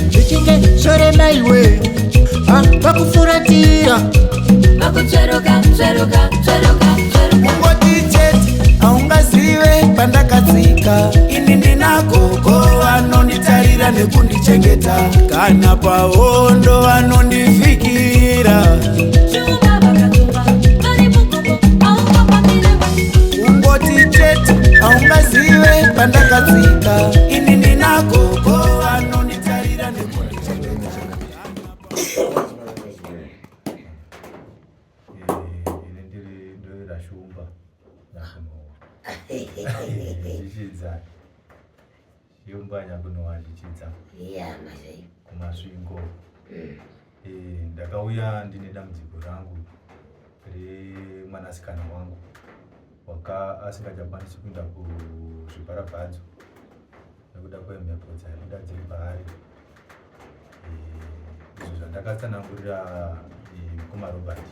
Chichinge shore maiwe pakufuratira Ungoti chete aungazive pandakadzika. Ini ndina gogo vanonditarira nekundichengeta, kana pahondo vanondifikira. Ungoti chete aungazive pandakadzika. Ini ndina gogo vanonditarira nekundichengeta. Yumba nyakunowa ndichidza kumasvingo. Ndakauya ndine dambudziko rangu remwanasikana wangu asingachakwanisi kuenda kuzvibharabhadzo nekuda kwemhepo dzaibuda dziri paari. Izvo zvandakatsanangurira kumaRobert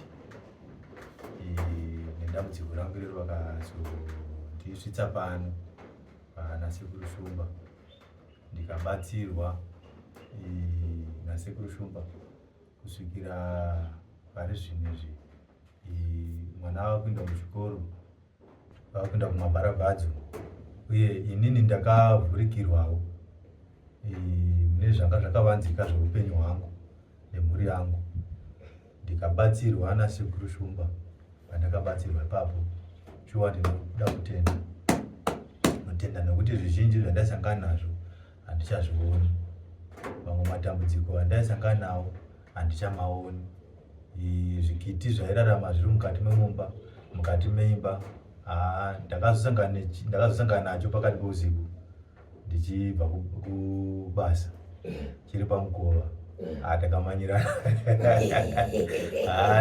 nedambudziko rangu iroro vakazondisvitsa pano nasekuru Shumba, ndikabatsirwa nasekuru Shumba kusvikira pari zvinezvi. Mwana vakuenda kuchikoro, vakuenda kumabharabhadzo, uye inini ndakavhurikirwawo mune zvanga zvakavanzika zveupenyu hwangu nemhuri yangu. Ndikabatsirwa nasekuru Shumba. Pandakabatsirwa ipapo, shuwa ndinoda kutenda nekuti zvizhinji zvandasangana nazvo handichazvioni. Mamwe matambudziko andaisangana nawo handichamaoni. Zvikiti zvairarama zviri mukati memumba, mukati meimba, ndakazosangana nacho pakati peusiku ndichibva kubasa chiri pamukova.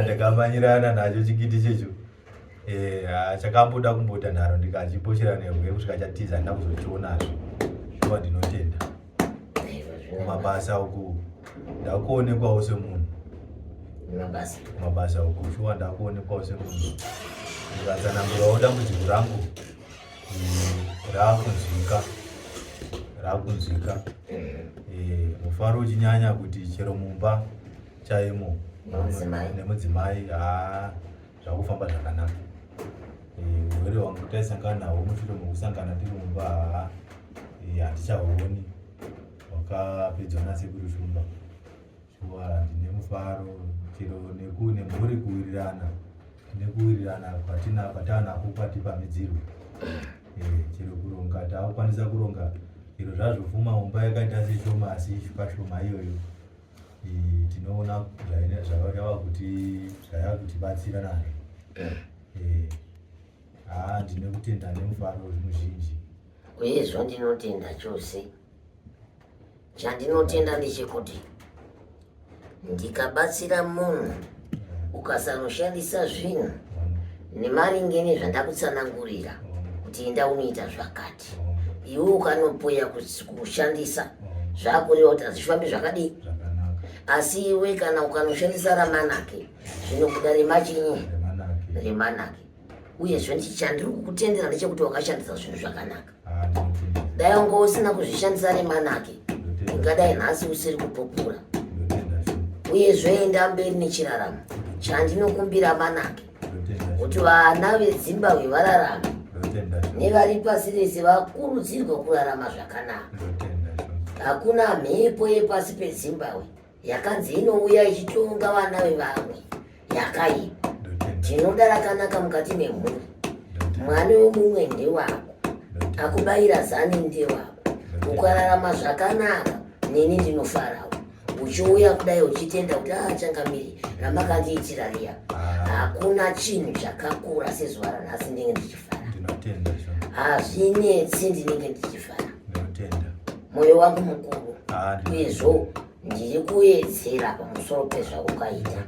Ndakamanyirana nacho chikiti checho. Chakamboda kumbota nharo ndikachiposhera nerwe kusvika chatiza handina kuzochionazve. Shuwa ndinotenda kumabasa uku ndakuonekwawo semunhu. Kumabasa uku shuwa ndakuonekwawo semunhu. Ndikatsanangurawo dambudziko rangu rakunzwika. Mufaro uchinyanya kuti chero mumba chaimo nemudzimai zvakufamba zvakanaka. Urwere hwangu taisangana nahwo mushure mekusangana tiri mumba handichahuoni, hwakapedzwa nasekuru Shumba. Shuwa ndine mufaro chero nemhuri kuwirirana patanako patipamidzirwa. Chero kuronga taakukwanisa kuronga zviro zvazvofuma mumba yakaita seshoma, asi pashoma iyoyo tinoona zvava kutibatsira nazvo. Ndine kutenda nemufaro muzhinji. Uyezvo ndinotenda chose. Chandinotenda ndechekuti ndikabatsira munhu ukasanoshandisa zvinhu nemaringe nezvandakutsanangurira kuti enda unoita zvakati, iwe ukanopoya kushandisa zvakureva kuti hazvifambi zvakadii. Asi iwe kana ukanoshandisa ramanake zvinobuda remanake. Uyezvo chandiri kukutendera ndechekuti wakashandisa zvinhu zvakanaka. Dai unga usina kuzvishandisa remanake, ungadai nhasi usiri kupupura. Uyezvo enda mberi nechiraramo. Chandinokumbira manake kuti vana veZimbabwe vararame, nevari pasi rese vakurudzirwe kurarama zvakanaka. Hakuna mhepo yepasi peZimbabwe yakanzi inouya ichitonga vana vevamwe yakaipa. Tinoda rakanaka mukati memhuri. Mwana wemumwe ndewako, akubayira zani ndewako. Ukararama zvakanaka, neni ndinofarawo. Uchiuya kudai uchitenda kuti changamiri ramakandiitira riya, hakuna chinhu chakakura sezuva ranhasi ndinenge ndichifara. Hazvinetsi ndinenge ndichifara. Mwoyo wangu mukuru. Uyezvo ndiri kuedzera pamusoro pezvaukaita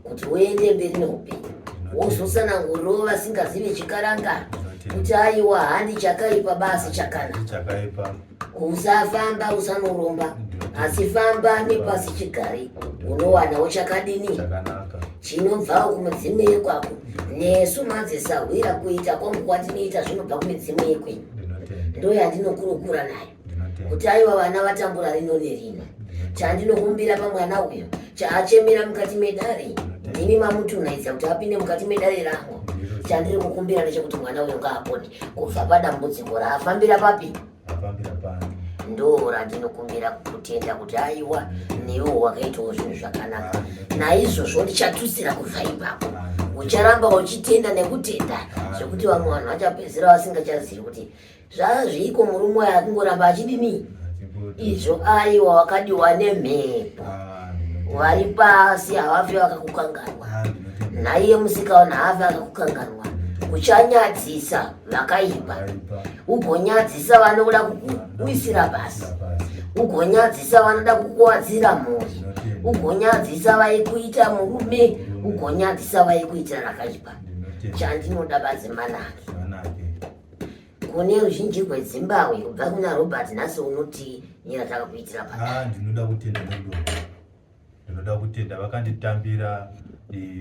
kuti uende mberi neupenyu. Wozotsanangurirawo vasingazive chikarangana kuti aiwa handi chakaipa basi chakanaka. Usafamba usanoromba, asi famba nepasi chigare, unowanawo chakadini chinobvawo kumudzimu yekwako. Nesu madzisahwira kuita kwangu kwatinoita zvinobva kumudzimu yekwenyu. ndo yandinokurukura nayo kuti aiwa vana vatambura rino nerino. Chandinokumbira pamwana uyo chaachemera mukati medare ndini mamutunaidza kuti apinde mukati medare rangu. Chandiri kukumbira ndechekuti mwana uyo ngaapone kubva padambudziko raafambira papi ndo randinokumbira kutenda kuti aiwa newo wakaitawo zvinhu zvakanaka. Naizvozvo ndichatusira kubva ipapo ucharamba uchitenda nekutenda zvekuti vamwe vanhu vachapedzera vasingachazivi kuti zvazviko murume wayo akungoramba achidini izvo. Aiwa wakadiwa nemhepo vari pasi havafi vakakukanganwa naiye musikaona havafi vakakukanganwa. Uchanyadzisa vakaipa ugonyadzisa vanoda kukuwisira pasi ugonyadzisa vanoda kukuwadzira mhuri ugonyadzisa vaikuita murume ugonyadzisa vaikuita rakaipa. Chandinoda bazimanake kune ruzhinji rweZimbabwe kubva kuna Robert nhasi unoti nyira takakuitira ndinoda kutenda ndinoda kutenda vakanditambira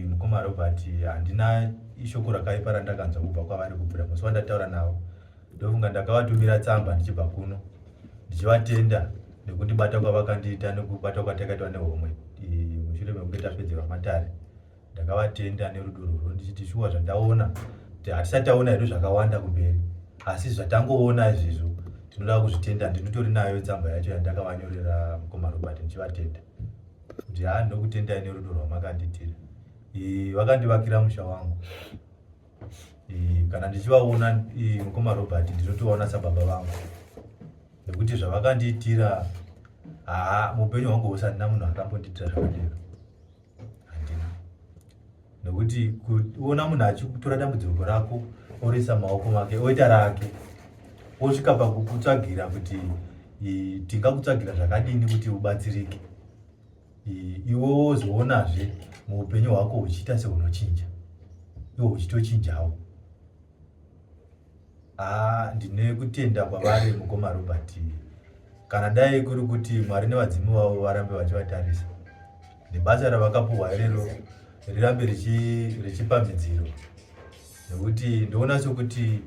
mukoma Robert. Handina ishoko rakaipa randakanzwa kubva kwavari kubvira musi wandataura navo. Ndofunga ndakavatumira tsamba ndichibva kuno ndichivatenda nekundibata kwavakandiita nekubata kwatakaitwa nehomwe mushure mekunge tapedzerwa matare. Ndakavatenda nerudo rwavo ndichiti shuwa zvandaona kuti hatisati taona hedu zvakawanda kumberi asi zvatangoona izvizvo tinoda kuzvitenda. Ndinotori nayo tsamba yacho yandakavanyorera mukoma Robert ndichivatenda kuti ndinokutendai nerudo rwamakandiitira. Vakandivakira musha wangu. Kana ndichivaona mukoma Robert ndinotovaona sababa vangu nekuti zvavakandiitira mupenyu hwangu hwose handina munhu akambondiitira zvakadero. Handina. Nekuti kuona munhu achikutora dambudziko rako orisa maoko make oita rake osvika pakukutsvagira kuti tingakutsvagira zvakadini kuti ubatsirike. Iwe wozoonazve muupenyu hwako uchiita seunochinja iwe uchitochinjawo. Ndine kutenda kwavari mukoma Robert. Kana dai kuri kuti Mwari nevadzimu vavo varambe vachivatarisa nebasa ravakapuhwa irero rirambe richipamhidziro nekuti ndoona sekuti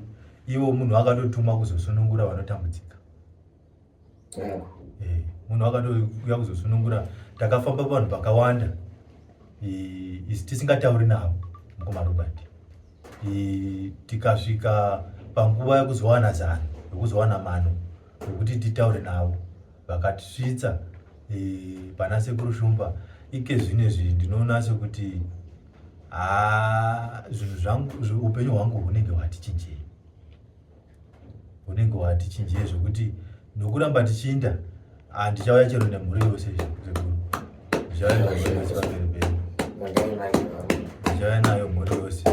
ivo munhu akatotumwa kuzosunungura vanotambudzika. Munhu akatouya kuzosunungura. Takafamba vanhu vakawanda isi tisingatauri navo mukoma Robert. Tikasvika panguva yekuzowana zano yekuzowana mano yokuti titaure navo vakatisvitsa pana sekuru Shumba. Ike zvinezvi ndinoona sekuti zvinhu zvangu upenyu hwangu hunenge hwatichinjei zvokuti nokuramba tichinda ndichauya chero nemhuri yose ndichauya nayo mhuri yose.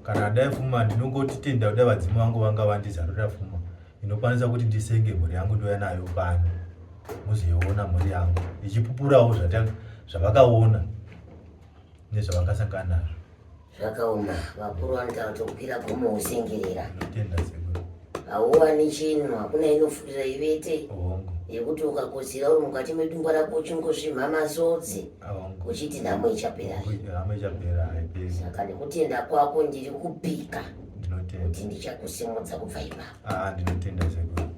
Kana dai pfuma ndinongotitenda kuti vadzimu vangu vanga vandizarura pfuma inokwanisa kuti ndisenge mhuri yangu ndouya nayo pano muzoiona mhuri yangu ichipupurawo zvavakaona nezvavakasangana nazvo. Zvakaoma vakuru vanotaura kuti kukwira gomo usengerera. Ndinotenda sekuru. Hauwani chinhu hakuna inofurira ivete yekuti ukakotsira uri mukati medumba rako uchingozvimha masodzi uchiti nhamo ichapera. Saka nekutenda kwako ndiri kupika kuti ndichakusimudza kubva ipapo. Ndinotenda sekuru.